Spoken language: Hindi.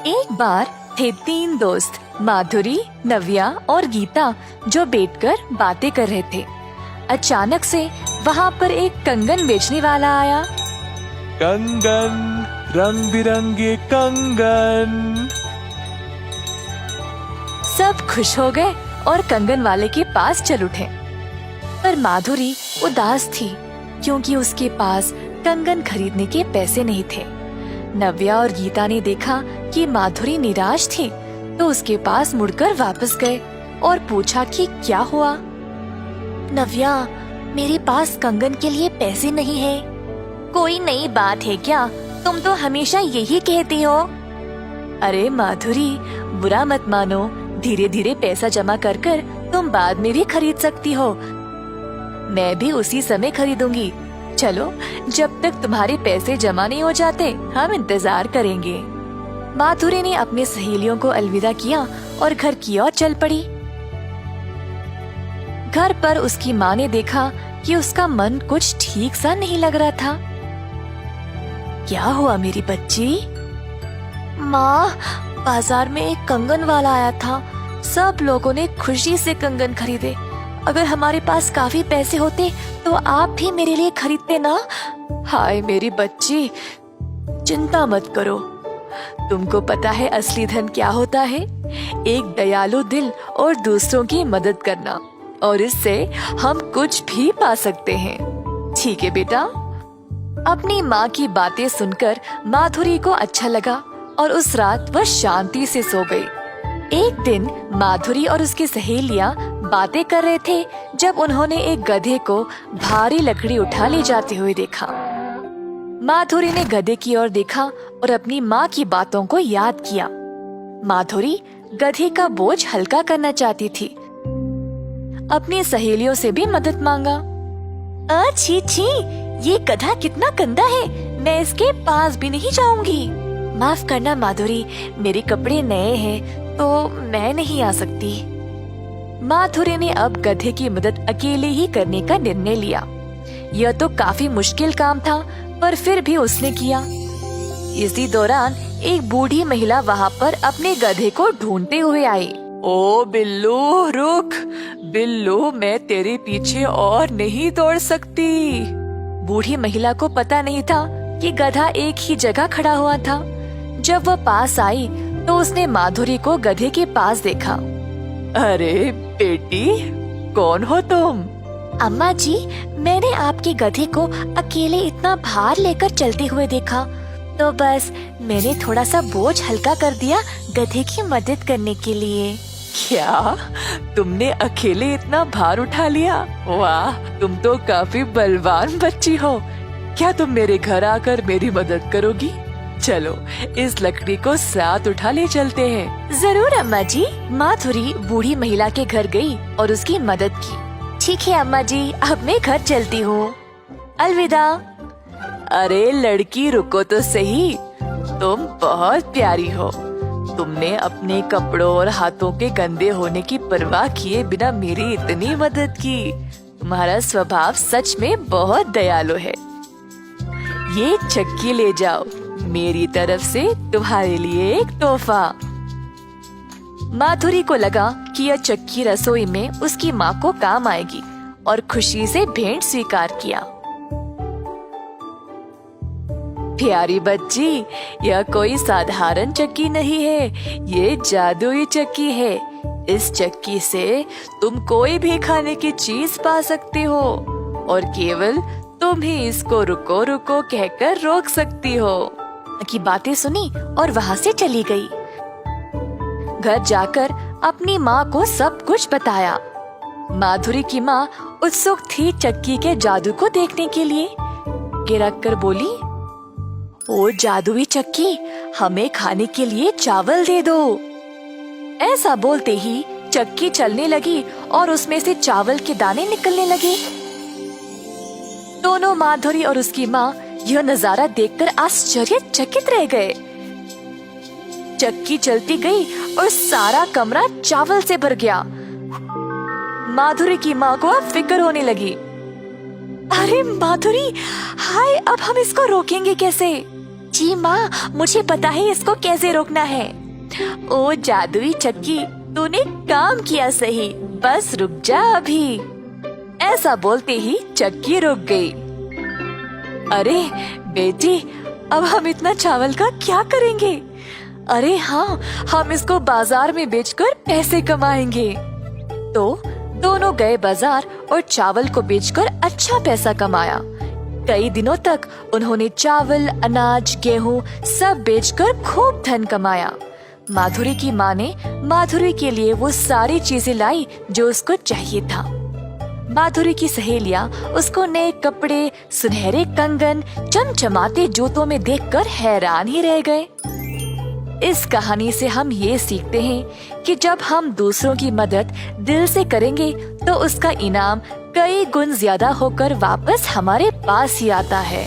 एक बार थे 3 दोस्त माधुरी, नव्या और गीता जो बैठकर बातें कर रहे थे। अचानक से वहाँ पर एक कंगन बेचने वाला आया। कंगन, रंग बिरंगे कंगन। सब खुश हो गए और कंगन वाले के पास चल उठे। पर माधुरी उदास थी क्योंकि उसके पास कंगन खरीदने के पैसे नहीं थे। नव्या और गीता ने देखा कि माधुरी निराश थी तो उसके पास मुड़कर वापस गए और पूछा कि क्या हुआ। नव्या, मेरे पास कंगन के लिए पैसे नहीं है। कोई नई बात है क्या? तुम तो हमेशा यही कहती हो। अरे माधुरी, बुरा मत मानो, धीरे धीरे पैसा जमा कर कर तुम बाद में भी खरीद सकती हो। मैं भी उसी समय खरीदूंगी। चलो, जब तक तुम्हारे पैसे जमा नहीं हो जाते हम इंतजार करेंगे। माधुरी ने अपने सहेलियों को अलविदा किया और घर की ओर चल पड़ी। घर पर उसकी माँ ने देखा कि उसका मन कुछ ठीक सा नहीं लग रहा था। क्या हुआ मेरी बच्ची? माँ, बाजार में एक कंगन वाला आया था। सब लोगों ने खुशी से कंगन खरीदे। अगर हमारे पास काफी पैसे होते तो आप भी मेरे लिए खरीदते ना। हाय मेरी बच्ची, चिंता मत करो। तुमको पता है असली धन क्या होता है? एक दयालु दिल और दूसरों की मदद करना, और इससे हम कुछ भी पा सकते हैं। ठीक है बेटा। अपनी माँ की बातें सुनकर माधुरी को अच्छा लगा और उस रात वह शांति से सो गई। एक दिन माधुरी और उसकी सहेलियाँ बातें कर रहे थे जब उन्होंने एक गधे को भारी लकड़ी उठा ले जाते हुए देखा। माधुरी ने गधे की ओर देखा और अपनी माँ की बातों को याद किया। माधुरी गधे का बोझ हल्का करना चाहती थी। अपनी सहेलियों से भी मदद मांगा। छी छी, ये गधा कितना गंदा है, मैं इसके पास भी नहीं जाऊंगी। माफ करना माधुरी, मेरे कपड़े नए हैं तो मैं नहीं आ सकती। माधुरी ने अब गधे की मदद अकेले ही करने का निर्णय लिया। यह तो काफी मुश्किल काम था, पर फिर भी उसने किया। इसी दौरान एक बूढ़ी महिला वहाँ पर अपने गधे को ढूंढते हुए आई। ओ बिल्लू, रुक। बिल्लू, मैं तेरे पीछे और नहीं दौड़ सकती। बूढ़ी महिला को पता नहीं था कि गधा एक ही जगह खड़ा हुआ था। जब वह पास आई तो उसने माधुरी को गधे के पास देखा। अरे बेटी, कौन हो तुम? अम्मा जी, मैंने आपके गधे को अकेले इतना भार लेकर चलते हुए देखा, तो बस मैंने थोड़ा सा बोझ हल्का कर दिया गधे की मदद करने के लिए। क्या तुमने अकेले इतना भार उठा लिया? वाह, तुम तो काफी बलवान बच्ची हो। क्या तुम मेरे घर आकर मेरी मदद करोगी? चलो, इस लकड़ी को साथ उठा ले चलते हैं। जरूर अम्मा जी। माधुरी बूढ़ी महिला के घर गई और उसकी मदद की। ठीक है अम्मा जी, अब मैं घर चलती हूँ। अलविदा। अरे लड़की, रुको तो सही। तुम बहुत प्यारी हो। तुमने अपने कपड़ों और हाथों के गंदे होने की परवाह किए बिना मेरी इतनी मदद की। तुम्हारा स्वभाव सच में बहुत दयालु है। ये चक्की ले जाओ, मेरी तरफ से तुम्हारे लिए एक तोहफा। माधुरी को लगा कि यह चक्की रसोई में उसकी माँ को काम आएगी और खुशी से भेंट स्वीकार किया। प्यारी बच्ची, यह कोई साधारण चक्की नहीं है, ये जादुई चक्की है। इस चक्की से तुम कोई भी खाने की चीज पा सकती हो और केवल तुम ही इसको रुको रुको कहकर रोक सकती हो। की बातें सुनी और वहाँ से चली गई। घर जाकर अपनी माँ को सब कुछ बताया। माधुरी की माँ उत्सुक थी चक्की के जादू को देखने के लिए। गिरक कर बोली, ओ जादुई चक्की, हमें खाने के लिए चावल दे दो। ऐसा बोलते ही चक्की चलने लगी और उसमें से चावल के दाने निकलने लगे। दोनों माधुरी और उसकी माँ यह नजारा देखकर आश्चर्यचकित रह गए। चक्की चलती गई और सारा कमरा चावल से भर गया। माधुरी की माँ को अब फिक्र होने लगी। अरे माधुरी, हाय, अब हम इसको रोकेंगे कैसे? जी माँ, मुझे पता है इसको कैसे रोकना है। ओ जादुई चक्की, तूने काम किया सही, बस रुक जा अभी। ऐसा बोलते ही चक्की रुक गई। अरे बेटी, अब हम इतना चावल का क्या करेंगे? अरे हाँ, हम इसको बाजार में बेचकर पैसे कमाएंगे। तो दोनों गए बाजार और चावल को बेचकर अच्छा पैसा कमाया। कई दिनों तक उन्होंने चावल, अनाज, गेहूं सब बेचकर खूब धन कमाया। माधुरी की माँ ने माधुरी के लिए वो सारी चीजें लाई जो उसको चाहिए था। माधुरी की सहेलियां उसको नए कपड़े, सुनहरे कंगन, चमचमाते जूतों में देखकर हैरान ही रह गए। इस कहानी से हम ये सीखते हैं कि जब हम दूसरों की मदद दिल से करेंगे तो उसका इनाम कई गुण ज्यादा होकर वापस हमारे पास ही आता है।